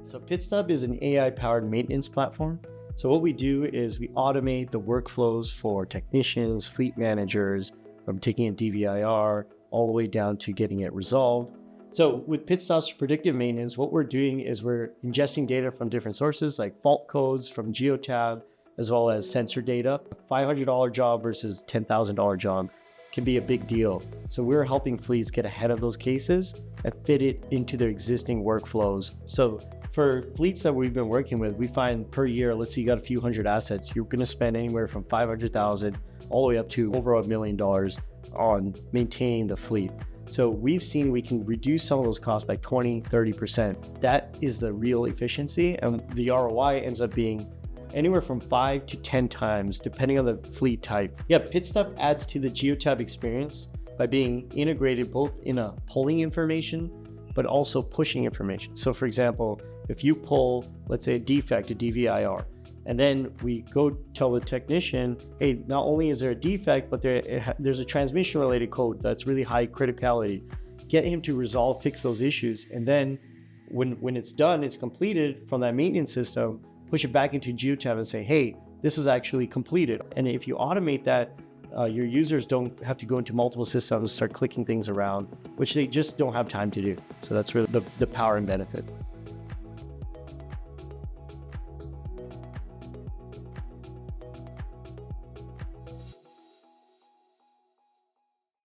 So Pitstop is an AI-powered maintenance platform. So what we do is we automate the workflows for technicians, fleet managers, from taking a DVIR all the way down to getting it resolved. So with Pitstop's predictive maintenance, what we're doing is we're ingesting data from different sources like fault codes from Geotab, as well as sensor data. $500 job versus $10,000 job can be a big deal. So we're helping fleets get ahead of those cases and fit it into their existing workflows. So for fleets that we've been working with, we find per year, let's say you got a few hundred assets, you're going to spend anywhere from 500,000 all the way up to over $1 million on maintaining the fleet. So we've seen we can reduce some of those costs by 20-30%. That is the real efficiency, and the ROI ends up being anywhere from 5 to 10 times, depending on the fleet type. Yeah, Pitstop adds to the Geotab experience by being integrated both in a pulling information, but also pushing information. So for example, if you pull, let's say a defect, a DVIR, and then we go tell the technician, hey, not only is there a defect, but there's a transmission related code that's really high criticality. Get him to resolve, fix those issues. And then when it's done, it's completed from that maintenance system, push it back into Geotab and say, hey, this is actually completed. And if you automate that, your users don't have to go into multiple systems, start clicking things around, which they just don't have time to do. So that's really the power and benefit.